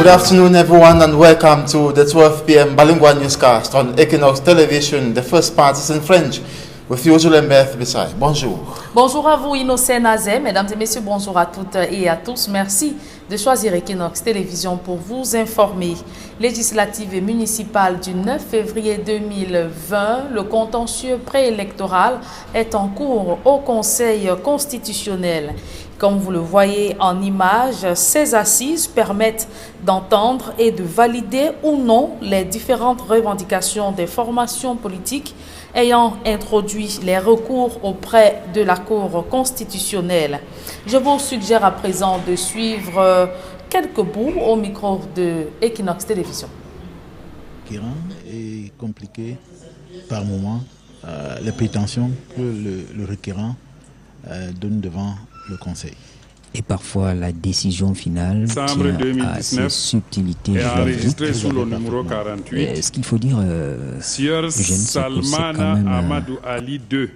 Good afternoon, everyone, and welcome to the 12 p.m. bilingual newscast on Equinox Television. The first part is in French, with usual Mbeth Bissai. Bonjour. Bonjour à vous, Innocent Nazé. Mesdames et messieurs, bonjour à toutes et à tous. Merci de choisir Equinox Télévision pour vous informer. Législative et municipale du 9 février 2020, le contentieux préélectoral est en cours au Conseil constitutionnel. Comme vous le voyez en image, ces assises permettent d'entendre et de valider ou non les différentes revendications des formations politiques ayant introduit les recours auprès de la Cour constitutionnelle. Je vous suggère à présent de suivre quelques bouts au micro de Equinox Télévision. Et compliqué par moment les prétentions que le requérant donne devant le Conseil. Et parfois la décision finale a ses subtilités enregistré sous le numéro 48. Ce qu'il faut dire, Sieur Salmana Amadou Ali II,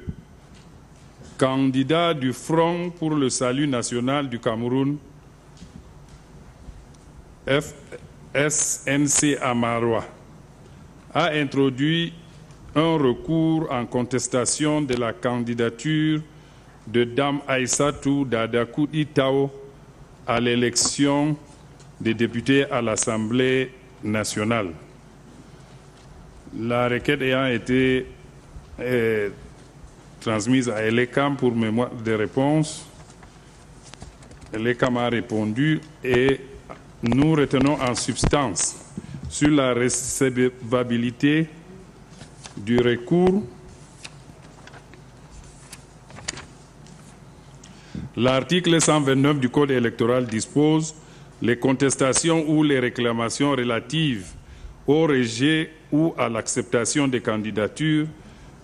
candidat du Front pour le Salut National du Cameroun, FSNC Amaroua, a introduit un recours en contestation de la candidature de Dame Aïssatou Dadakou Itao à l'élection des députés à l'Assemblée nationale. La requête ayant été transmise à ELECAM pour mémoire de réponse, ELECAM a répondu et nous retenons en substance sur la recevabilité du recours. L'article 129 du Code électoral dispose les contestations ou les réclamations relatives au rejet ou à l'acceptation des candidatures,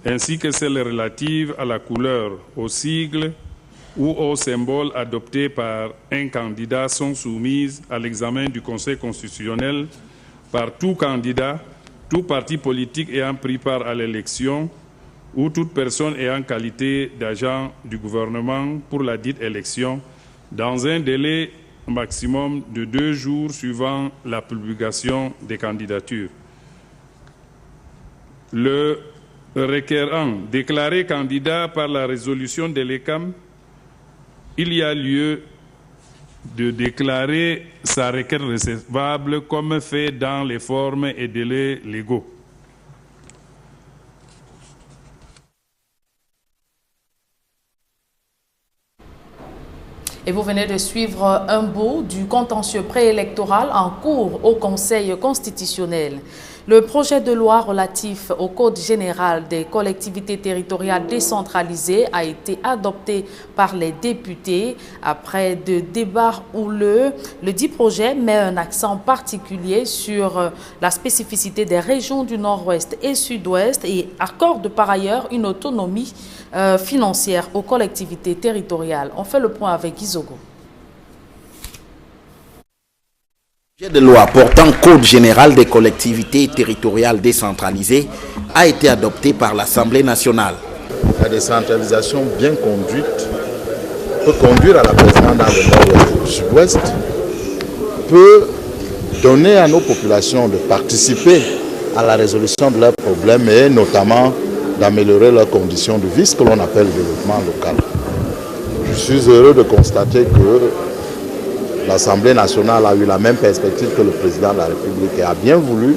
ainsi que celles relatives à la couleur, au sigle ou au symbole adopté par un candidat sont soumises à l'examen du Conseil constitutionnel par tout candidat, tout parti politique ayant pris part à l'élection, ou toute personne ayant qualité d'agent du gouvernement pour la dite élection, dans un délai maximum de 2 jours suivant la publication des candidatures. Le requérant déclaré candidat par la résolution de l'ECAM, il y a lieu de déclarer sa requête recevable comme fait dans les formes et délais légaux. Et vous venez de suivre un bout du contentieux préélectoral en cours au Conseil constitutionnel. Le projet de loi relatif au Code général des collectivités territoriales décentralisées a été adopté par les députés. Après de débats houleux, le dit projet met un accent particulier sur la spécificité des régions du Nord-Ouest et Sud-Ouest et accorde par ailleurs une autonomie financière aux collectivités territoriales. On fait le point avec Izogo. Le projet de loi portant Code général des collectivités territoriales décentralisées a été adopté par l'Assemblée nationale. La décentralisation bien conduite peut conduire à l'apaisement dans le nord-ouest et le sud-ouest, peut donner à nos populations de participer à la résolution de leurs problèmes et notamment d'améliorer leurs conditions de vie, ce que l'on appelle le développement local. Je suis heureux de constater que l'Assemblée nationale a eu la même perspective que le président de la République et a bien voulu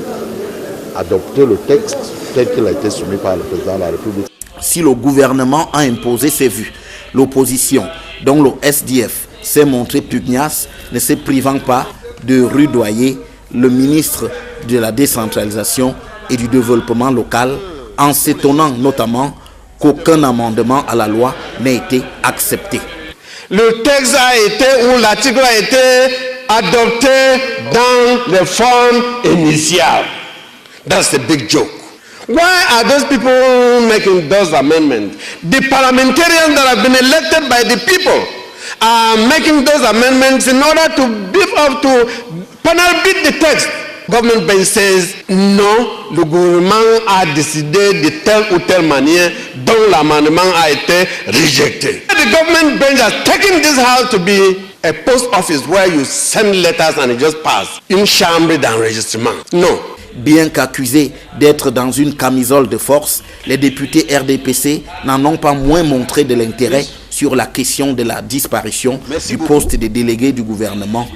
adopter le texte tel qu'il a été soumis par le président de la République. Si le gouvernement a imposé ses vues, l'opposition, dont le SDF s'est montré pugnace, ne se privant pas de rudoyer le ministre de la décentralisation et du développement local, en s'étonnant notamment qu'aucun amendement à la loi n'ait été accepté. Le texte a été, ou l'article a été adopté dans les formes initiales. That's the big joke. Why are those people making those amendments? The parliamentarians that have been elected by the people are making those amendments in order to beef up, to panel beat the text. Government bench says non, le gouvernement a décidé de telle ou telle manière dont l'amendement a été rejeté. The government bench has taken this house to be a post office where you send letters and it just pass. Une chambre d'enregistrement. Non. Bien qu'accusés d'être dans une camisole de force, les députés RDPC n'en ont pas moins montré de l'intérêt sur la question de la disparition du poste de délégué du gouvernement.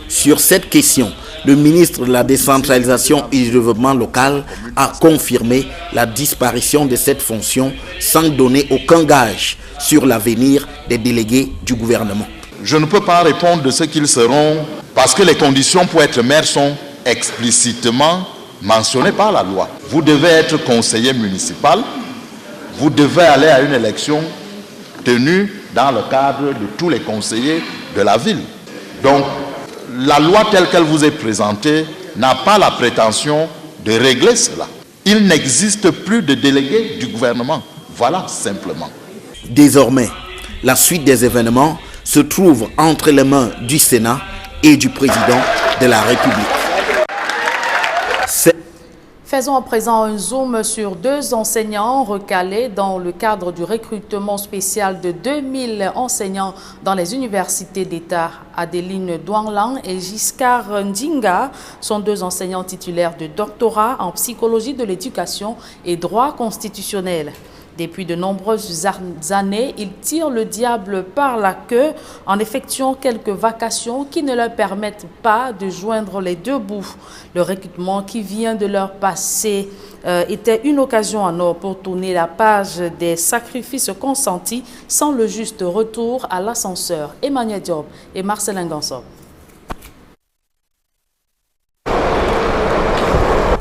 Sur cette question, le ministre de la décentralisation et du développement local a confirmé la disparition de cette fonction sans donner aucun gage sur l'avenir des délégués du gouvernement. Je ne peux pas répondre de ce qu'ils seront parce que les conditions pour être maire sont explicitement mentionnées par la loi. Vous devez être conseiller municipal, vous devez aller à une élection tenue dans le cadre de tous les conseillers de la ville. Donc, la loi telle qu'elle vous est présentée n'a pas la prétention de régler cela. Il n'existe plus de délégués du gouvernement. Voilà simplement. Désormais, la suite des événements se trouve entre les mains du Sénat et du président de la République. Faisons à présent un zoom sur 2 enseignants recalés dans le cadre du recrutement spécial de 2000 enseignants dans les universités d'État. Adeline Douanglan et Giscard Ndinga sont 2 enseignants titulaires de doctorat en psychologie de l'éducation et droit constitutionnel. Depuis de nombreuses années, ils tirent le diable par la queue en effectuant quelques vacations qui ne leur permettent pas de joindre les 2 bouts. Le recrutement qui vient de leur passer était une occasion en or pour tourner la page des sacrifices consentis sans le juste retour à l'ascenseur. Emmanuel Diop et Marcelin Gansop.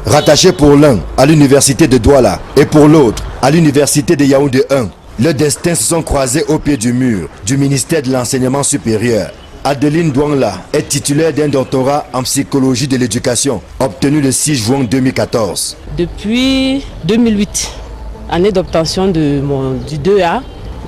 Rattachés pour l'un à l'université de Douala et pour l'autre à l'université de Yaoundé 1, leurs destins se sont croisés au pied du mur du ministère de l'enseignement supérieur. Adeline Douangla est titulaire d'un doctorat en psychologie de l'éducation obtenu le 6 juin 2014. Depuis 2008, année d'obtention du 2A,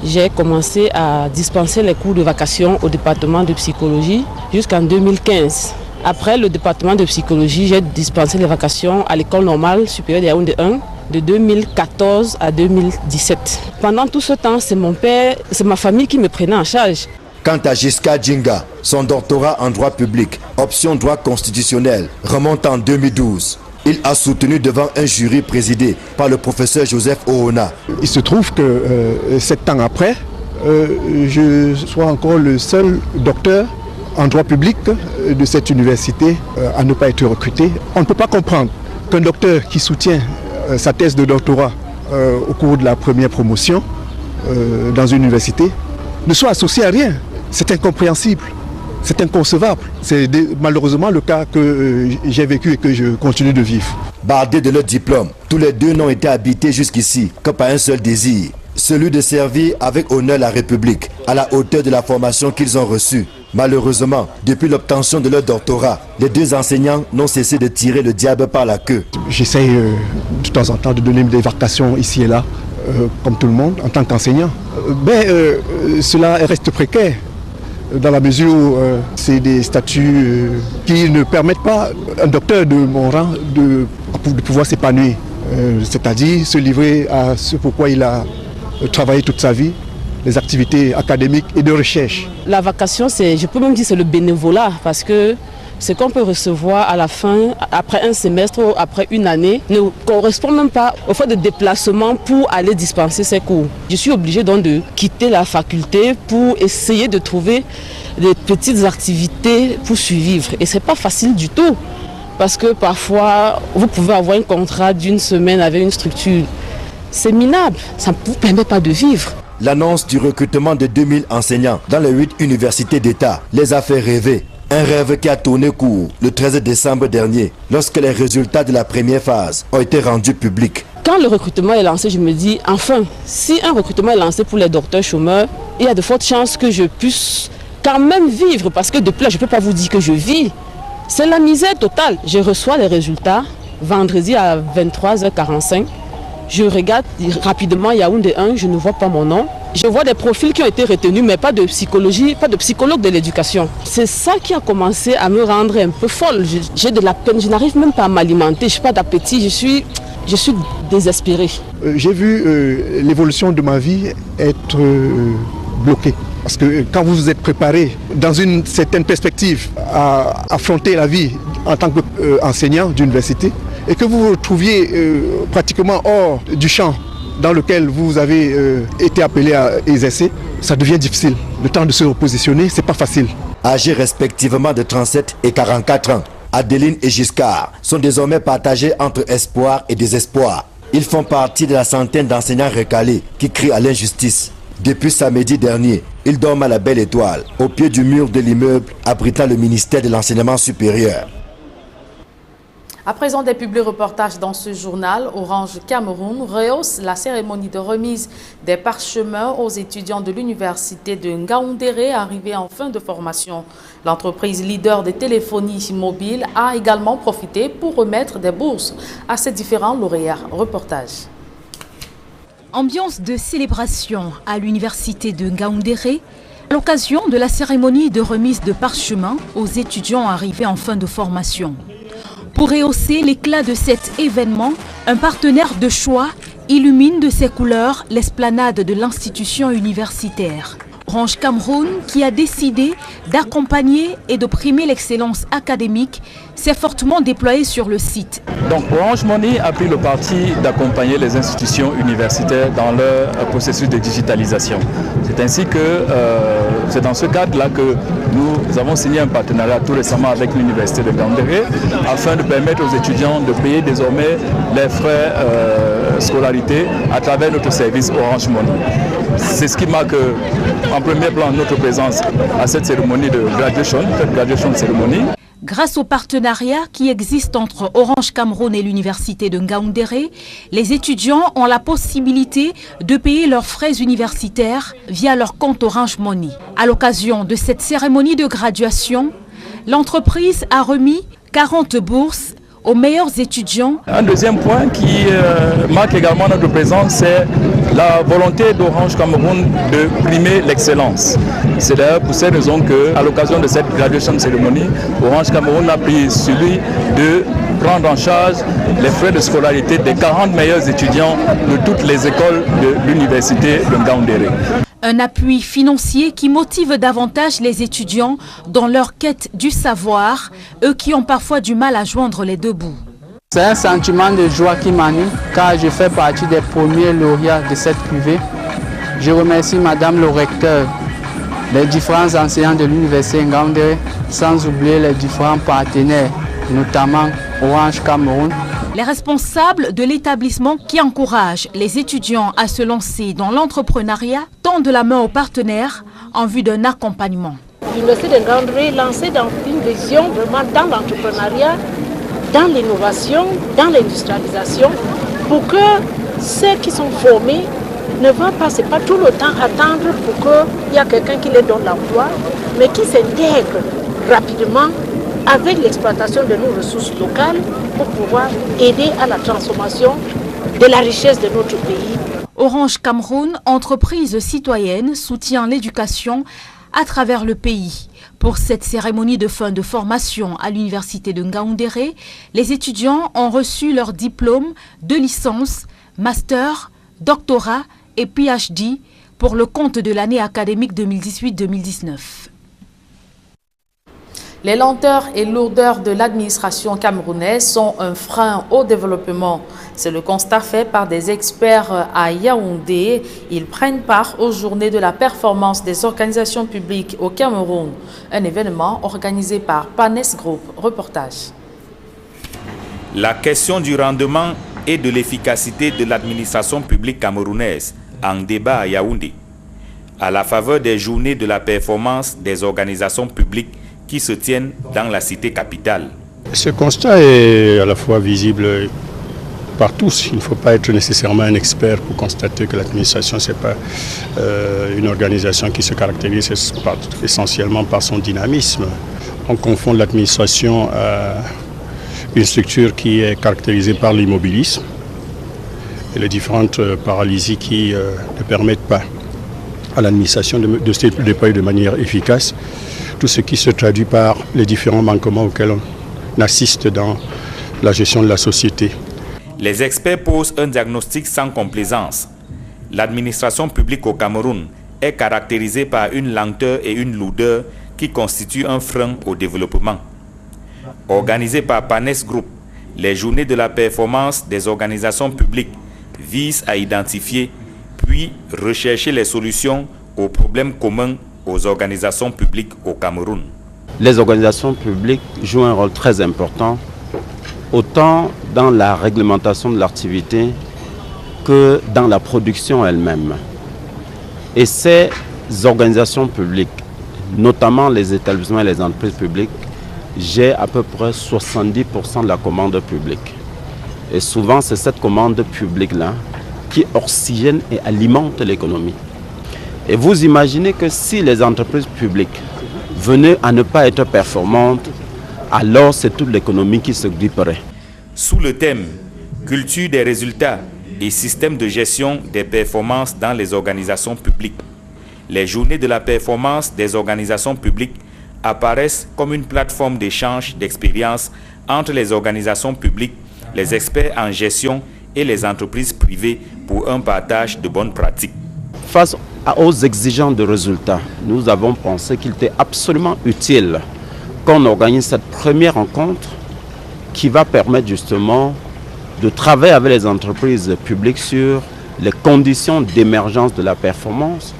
j'ai commencé à dispenser les cours de vacation au département de psychologie jusqu'en 2015. Après le département de psychologie, j'ai dispensé les vacations à l'école normale supérieure de Yaoundé 1 de 2014 à 2017. Pendant tout ce temps, c'est mon père, c'est ma famille qui me prenait en charge. Quant à Giscard Ndinga, son doctorat en droit public, option droit constitutionnel, remonte en 2012. Il a soutenu devant un jury présidé par le professeur Joseph Ohona. Il se trouve que 7 ans après, je sois encore le seul docteur en droit public de cette université à ne pas être recruté. On ne peut pas comprendre qu'un docteur qui soutient sa thèse de doctorat au cours de la première promotion dans une université ne soit associé à rien. C'est incompréhensible, c'est inconcevable. C'est malheureusement le cas que j'ai vécu et que je continue de vivre. Bardés de leur diplôme, tous les 2 n'ont été habités jusqu'ici que par un seul désir, celui de servir avec honneur la République à la hauteur de la formation qu'ils ont reçue. Malheureusement, depuis l'obtention de leur doctorat, les 2 enseignants n'ont cessé de tirer le diable par la queue. J'essaye de temps en temps de donner des vacations ici et là, comme tout le monde, en tant qu'enseignant. Cela reste précaire, dans la mesure où c'est des statuts qui ne permettent pas à un docteur de mon rang de pouvoir s'épanouir, c'est-à-dire se livrer à ce pourquoi il a travaillé toute sa vie, les activités académiques et de recherche. La vacation, je peux même dire c'est le bénévolat, parce que ce qu'on peut recevoir à la fin, après un semestre ou après une année, ne correspond même pas au fait de déplacement pour aller dispenser ces cours. Je suis obligée donc de quitter la faculté pour essayer de trouver des petites activités pour survivre. Et ce n'est pas facile du tout, parce que parfois, vous pouvez avoir un contrat d'1 semaine avec une structure. C'est minable, ça ne vous permet pas de vivre. L'annonce du recrutement de 2000 enseignants dans les 8 universités d'État les a fait rêver. Un rêve qui a tourné court le 13 décembre dernier, lorsque les résultats de la première phase ont été rendus publics. Quand le recrutement est lancé, je me dis, enfin, si un recrutement est lancé pour les docteurs chômeurs, il y a de fortes chances que je puisse quand même vivre, parce que depuis là, je ne peux pas vous dire que je vis. C'est la misère totale. Je reçois les résultats vendredi à 23h45. Je regarde rapidement Yaoundé 1, je ne vois pas mon nom. Je vois des profils qui ont été retenus, mais pas de psychologie, pas de psychologue de l'éducation. C'est ça qui a commencé à me rendre un peu folle. J'ai de la peine, je n'arrive même pas à m'alimenter, je n'ai pas d'appétit, je suis désespérée. J'ai vu l'évolution de ma vie être bloquée. Parce que quand vous vous êtes préparé dans une certaine perspective à affronter la vie en tant qu'enseignant d'université et que vous vous retrouviez pratiquement hors du champ dans lequel vous avez été appelé à exercer, ça devient difficile. Le temps de se repositionner, c'est pas facile. Âgés respectivement de 37 et 44 ans, Adeline et Giscard sont désormais partagés entre espoir et désespoir. Ils font partie de la centaine d'enseignants recalés qui crient à l'injustice. Depuis samedi dernier, ils dorment à la Belle Étoile, au pied du mur de l'immeuble abritant le ministère de l'Enseignement supérieur. À présent, des publi-reportages dans ce journal, Orange Cameroun rehausse la cérémonie de remise des parchemins aux étudiants de l'université de Ngaoundéré arrivés en fin de formation. L'entreprise leader de téléphonie mobile a également profité pour remettre des bourses à ces différents lauréats. Reportage. Ambiance de célébration à l'université de Ngaoundéré à l'occasion de la cérémonie de remise de parchemins aux étudiants arrivés en fin de formation. Pour rehausser l'éclat de cet événement, un partenaire de choix illumine de ses couleurs l'esplanade de l'institution universitaire. Orange Cameroun, qui a décidé d'accompagner et de primer l'excellence académique, s'est fortement déployé sur le site. Donc Orange Money a pris le parti d'accompagner les institutions universitaires dans leur processus de digitalisation. C'est ainsi que c'est dans ce cadre-là que nous avons signé un partenariat tout récemment avec l'université de Ngaoundéré afin de permettre aux étudiants de payer désormais les frais scolarité à travers notre service Orange Money. C'est ce qui marque en premier plan notre présence à cette cérémonie de graduation, cette graduation cérémonie. Grâce au partenariat qui existe entre Orange Cameroun et l'université de Ngaoundéré, les étudiants ont la possibilité de payer leurs frais universitaires via leur compte Orange Money. À l'occasion de cette cérémonie de graduation, l'entreprise a remis 40 bourses aux meilleurs étudiants. Un deuxième point qui marque également notre présence, c'est la volonté d'Orange Cameroun de primer l'excellence. C'est d'ailleurs pour cette raison qu'à l'occasion de cette graduation cérémonie, Orange Cameroun a pris celui de prendre en charge les frais de scolarité des 40 meilleurs étudiants de toutes les écoles de l'université de Ngaoundéré. Un appui financier qui motive davantage les étudiants dans leur quête du savoir, eux qui ont parfois du mal à joindre les deux bouts. C'est un sentiment de joie qui m'anime car je fais partie des premiers lauréats de cette cuvée. Je remercie Madame le recteur, les différents enseignants de l'université Ngaoundéré, sans oublier les différents partenaires, notamment Orange Cameroun. Les responsables de l'établissement qui encouragent les étudiants à se lancer dans l'entrepreneuriat tendent la main aux partenaires en vue d'un accompagnement. L'université de Ngaoundéré est lancée dans une vision vraiment dans l'entrepreneuriat, dans l'innovation, dans l'industrialisation, pour que ceux qui sont formés ne vont pas tout le temps attendre pour qu'il y ait quelqu'un qui les donne l'emploi, mais qui s'intègrent rapidement avec l'exploitation de nos ressources locales pour pouvoir aider à la transformation de la richesse de notre pays. Orange Cameroun, entreprise citoyenne, soutient l'éducation à travers le pays. Pour cette cérémonie de fin de formation à l'université de Ngaoundéré, les étudiants ont reçu leur diplôme de licence, master, doctorat et PhD pour le compte de l'année académique 2018-2019. Les lenteurs et lourdeurs de l'administration camerounaise sont un frein au développement. C'est le constat fait par des experts à Yaoundé. Ils prennent part aux journées de la performance des organisations publiques au Cameroun. Un événement organisé par Panes Group. Reportage. La question du rendement et de l'efficacité de l'administration publique camerounaise en débat à Yaoundé. À la faveur des journées de la performance des organisations publiques qui se tiennent dans la cité capitale. Ce constat est à la fois visible par tous. Il ne faut pas être nécessairement un expert pour constater que l'administration, ce n'est pas une organisation qui se caractérise essentiellement par son dynamisme. On confond l'administration à une structure qui est caractérisée par l'immobilisme et les différentes paralysies qui ne permettent pas à l'administration de se déployer de manière efficace. Tout ce qui se traduit par les différents manquements auxquels on assiste dans la gestion de la société. Les experts posent un diagnostic sans complaisance. L'administration publique au Cameroun est caractérisée par une lenteur et une lourdeur qui constituent un frein au développement. Organisées par Panes Group, les journées de la performance des organisations publiques visent à identifier puis rechercher les solutions aux problèmes communs aux organisations publiques au Cameroun. Les organisations publiques jouent un rôle très important, autant dans la réglementation de l'activité que dans la production elle-même. Et ces organisations publiques, notamment les établissements et les entreprises publiques, gèrent à peu près 70% de la commande publique. Et souvent, c'est cette commande publique-là qui oxygène et alimente l'économie. Et vous imaginez que si les entreprises publiques venaient à ne pas être performantes, alors c'est toute l'économie qui se gripperait. Sous le thème « Culture des résultats et système de gestion des performances dans les organisations publiques », les journées de la performance des organisations publiques apparaissent comme une plateforme d'échange d'expériences entre les organisations publiques, les experts en gestion et les entreprises privées pour un partage de bonnes pratiques. Face aux exigences de résultats, nous avons pensé qu'il était absolument utile qu'on organise cette première rencontre qui va permettre justement de travailler avec les entreprises publiques sur les conditions d'émergence de la performance,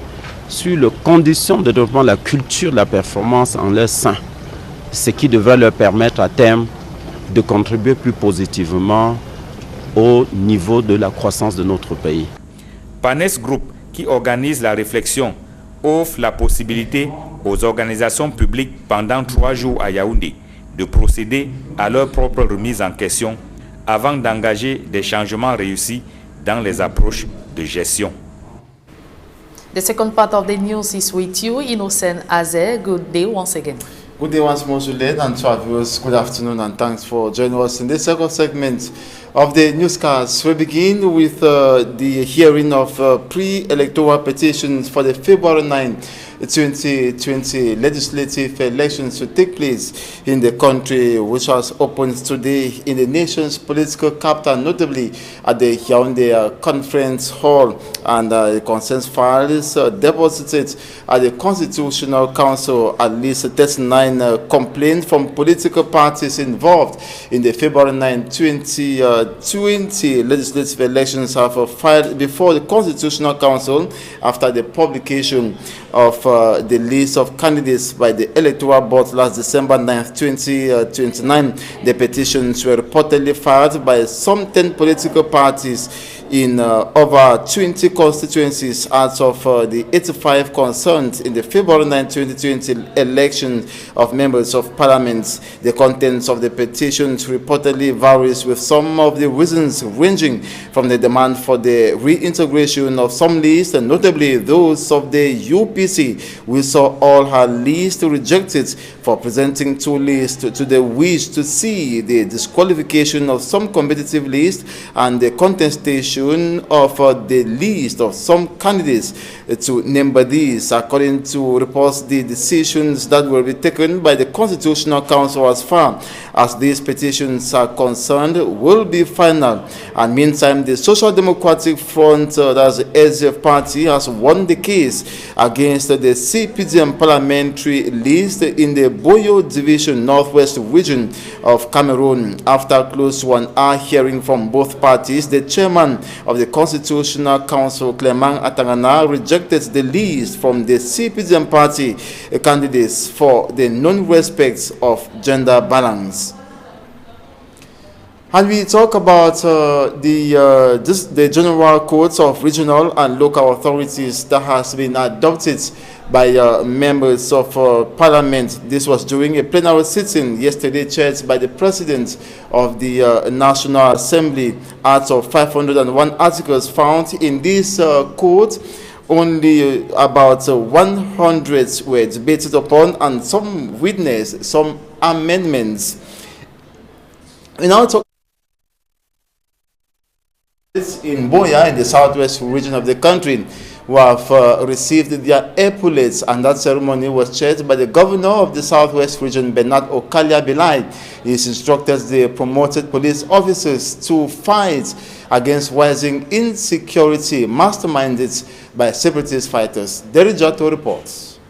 sur les conditions de développement de la culture de la performance en leur sein, ce qui devrait leur permettre à terme de contribuer plus positivement au niveau de la croissance de notre pays. Panes Group, qui organise la réflexion, offre la possibilité aux organisations publiques pendant 3 jours à Yaoundé de procéder à leur propre remise en question avant d'engager des changements réussis dans les approches de gestion. The second part of the news is with you, Innocent Aze. Good day once again. Good day once more, Juliet, and to our viewers, good afternoon, and thanks for joining us in this second segment of the newscast. We begin with the hearing of pre-electoral petitions for the February 9, 2020 legislative elections to take place in the country, which was opened today in the nation's political capital, notably at the Yaoundé Conference Hall, and the consent files deposited at the Constitutional Council. At least 39 complaints from political parties involved in the February 9, 2020 legislative elections have filed before the Constitutional Council after the publication of the list of candidates by the Electoral Board last December 9, 2029. The petitions were reportedly filed by some 10 political parties in over 20 constituencies out of the 85 concerned in the February 9, 2020 election of members of parliament. The contents of the petitions reportedly varies, with some of the reasons ranging from the demand for the reintegration of some lists, and notably those of the UPC, we saw all her lists rejected for presenting 2 lists, to the wish to see the disqualification of some competitive lists and the contestation of the list of some candidates to number these. According to reports, the decisions that will be taken by the Constitutional Council as far as these petitions are concerned will be final. And meantime, the Social Democratic Front, that's the SDF party, has won the case against the CPDM parliamentary list in the Boyo Division Northwest region of Cameroon. After close to 1 hour hearing from both parties, the chairman of the Constitutional Council, Clement Atangana, rejected the list from the CPDM party candidates for the non-respect of gender balance. And we talk about the general codes of regional and local authorities that has been adopted by members of parliament. This was during a plenary sitting yesterday chaired by the president of the National Assembly. Out of 501 articles found in this code, only about 100 were debated upon, and some witnessed some amendments. We now talk in Boya, in the southwest region of the country, who have received their epaulets, and that ceremony was chaired by the governor of the Southwest region, Bernard Okalia Bilai. He instructed the promoted police officers to fight against rising insecurity masterminded by separatist fighters. Derry Jato reports.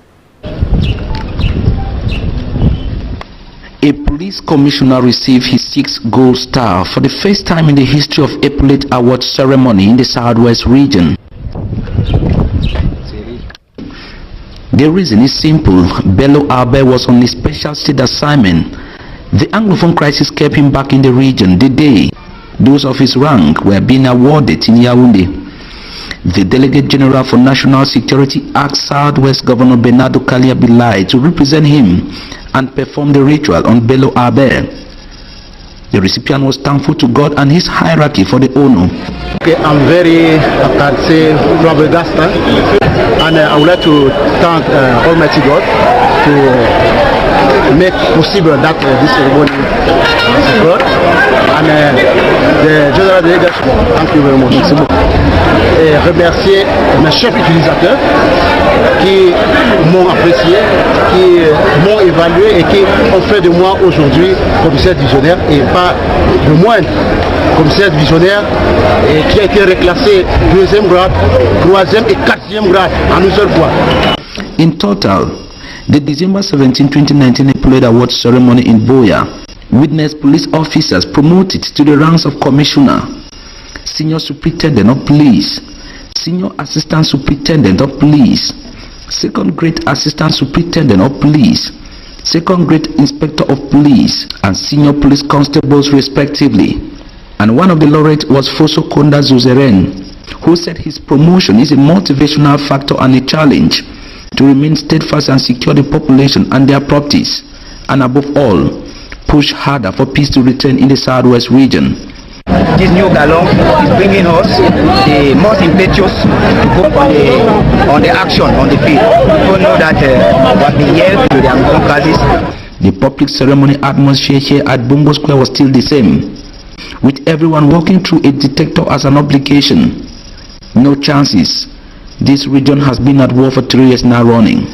A police commissioner received his 6th gold star for the first time in the history of Epaulet Award ceremony in the Southwest region. The reason is simple. Bello Abe was on a special state assignment. The Anglophone crisis kept him back in the region the day those of his rank were being awarded in Yaoundé. The Delegate General for National Security asked Southwest Governor Bernard Okalia Bilai to represent him and perform the ritual on Bello Abe. The recipient was thankful to God and his hierarchy for the honor. Okay, I'm very, I can say, flabbergasted, and I would like to thank Almighty God to make possible that this ceremony is occurred. And the General Delegation, thank you very much. Et remercier mes chefs utilisateurs qui m'ont apprécié, qui m'ont évalué et qui ont fait de moi aujourd'hui commissaire divisionnaire, et pas le moindre commissaire divisionnaire, et qui a été reclassé 2e grade, 3e et 4e grade en une seule fois. In total, the December 17, 2019 Epaulet Award ceremony in Boya witnessed police officers promoted to the ranks of commissioner, senior superintendent of police, senior assistant superintendent of police, 2nd grade assistant superintendent of police, 2nd grade inspector of police, and senior police constables respectively. And one of the laureates was Foso Konda Zuzeren, who said his promotion is a motivational factor and a challenge to remain steadfast and secure the population and their properties, and above all, push harder for peace to return in the Southwest region. This new galon is bringing us the most impetuous to go on the action on the field. People know that we have been here to the Anglophone crisis. The public ceremony atmosphere here at Bongo Square was still the same, with everyone walking through a detector as an obligation. No chances. This region has been at war for 3 years now running.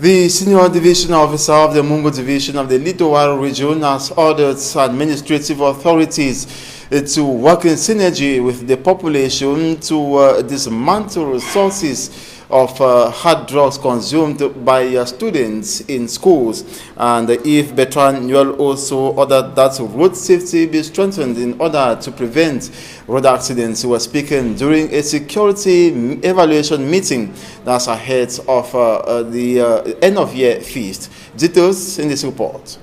The senior division officer of the Mungo division of the Litowaro region has ordered administrative authorities to work in synergy with the population to dismantle sources of hard drugs consumed by students in schools. And Yves Bertrand Newell also ordered that road safety be strengthened in order to prevent road accidents. He was speaking during a security evaluation meeting that's ahead of the end of year feast. Details in this report.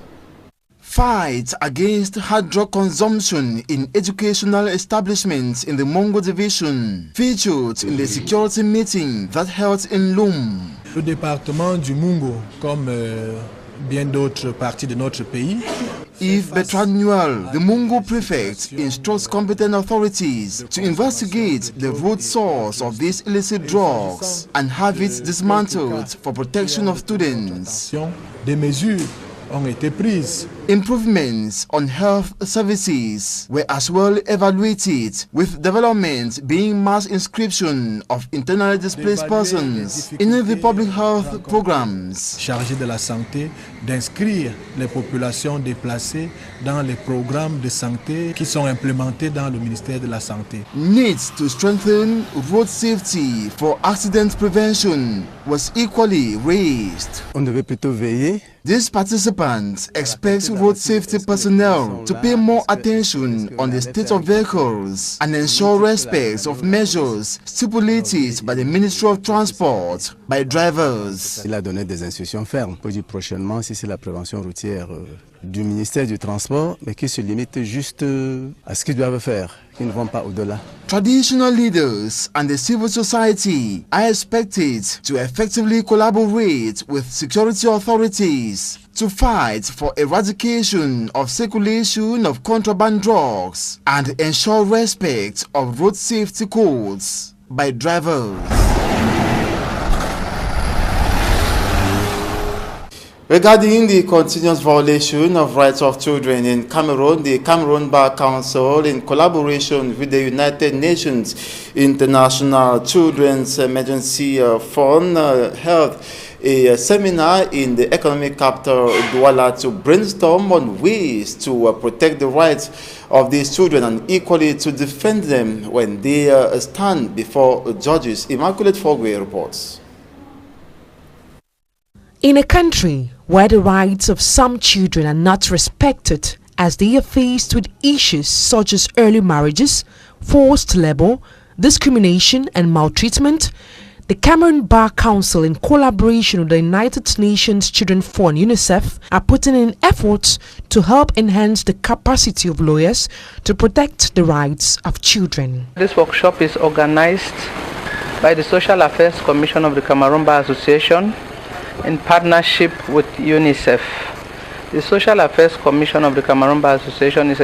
Fight against hard drug consumption in educational establishments in the Mungo division featured in the security meeting that held in Loum. Le département du Mungo, comme bien d'autres parties de notre pays, Yves Bertrand Newell, the Mungo prefect, instructs competent authorities to investigate the root source of these illicit drugs and have it dismantled for protection of students. Des mesures ont été prises. Improvements on health services were as well evaluated, with development being mass inscription of internally displaced persons in the public health programs. Chargé de la santé d'inscrire les populations déplacées dans les programmes de santé qui sont implémentés dans le ministère de la Santé. Needs to strengthen road safety for accident prevention was equally raised. On devait plutôt veiller. These participants expect road safety personnel to pay more attention on the state of vehicles and ensure respect of measures stipulated by the Ministry of Transport by drivers. Il a donné des instructions fermes pour dire prochainement si c'est la prévention routière du ministère du Transport, mais qui se limite juste à ce qu'ils doivent faire, qui ne vont pas au-delà. Traditional leaders and the civil society are expected to effectively collaborate with security authorities to fight for eradication of circulation of contraband drugs and ensure respect of road safety codes by drivers. Regarding the continuous violation of rights of children in Cameroon, the Cameroon Bar Council, in collaboration with the United Nations International Children's Emergency Fund, held a seminar in the economic capital Douala to brainstorm on ways to protect the rights of these children and equally to defend them when they stand before judges. Immaculate Fogwe reports. In a country where the rights of some children are not respected as they are faced with issues such as early marriages, forced labor, discrimination and maltreatment, the Cameroon Bar Council, in collaboration with the United Nations Children Fund (UNICEF), are putting in efforts to help enhance the capacity of lawyers to protect the rights of children. This workshop is organized by the Social Affairs Commission of the Cameroon Bar Association in partnership with UNICEF. The Social Affairs Commission of the Cameroon Bar Association is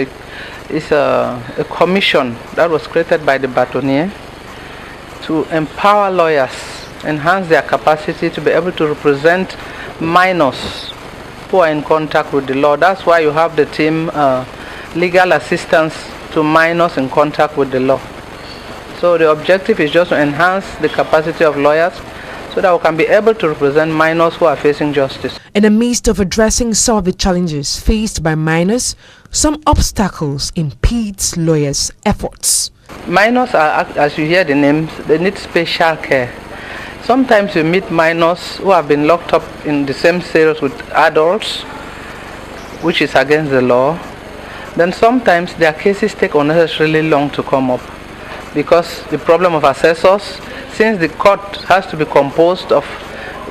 a commission that was created by the bâtonnier to empower lawyers, enhance their capacity to be able to represent minors who are in contact with the law. That's why you have the team legal assistance to minors in contact with the law. So the objective is just to enhance the capacity of lawyers so that we can be able to represent minors who are facing justice. In the midst of addressing some of the challenges faced by minors, some obstacles impede lawyers' efforts. Minors are, as you hear the names, they need special care. Sometimes you meet minors who have been locked up in the same cells with adults, which is against the law. Then sometimes their cases take unnecessarily long to come up because the problem of assessors, since the court has to be composed of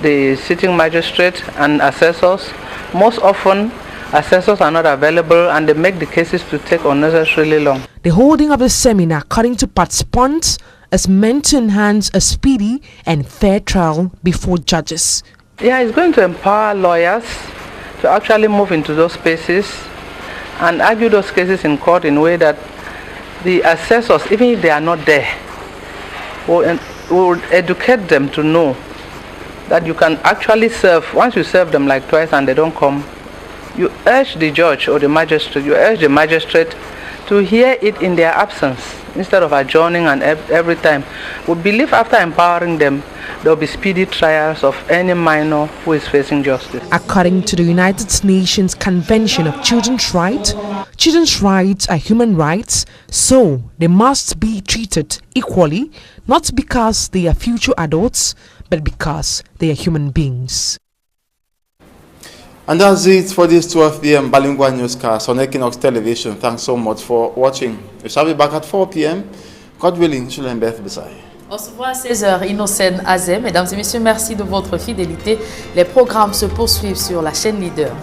the sitting magistrate and assessors, most often assessors are not available and they make the cases to take unnecessarily long. The holding of the seminar, according to participants, is meant to enhance a speedy and fair trial before judges. Yeah, it's going to empower lawyers to actually move into those spaces and argue those cases in court in a way that the assessors, even if they are not there, will educate them to know that you can actually serve. Once you serve them like twice and they don't come, you urge the judge or the magistrate, to hear it in their absence instead of adjourning and every time. We believe after empowering them, there will be speedy trials of any minor who is facing justice. According to the United Nations Convention of Children's Rights are human rights, so they must be treated equally, not because they are future adults, but because they are human beings. And that's it for this 12 p.m. bilingual newscast on Equinox Television. Thanks so much for watching. We shall be back at 4 p.m. God willing, Julien Beth Besai. On se voit à 16h, Innocène Azé. Mesdames et messieurs, merci de votre fidélité. Les programmes se poursuivent sur la chaîne Leader.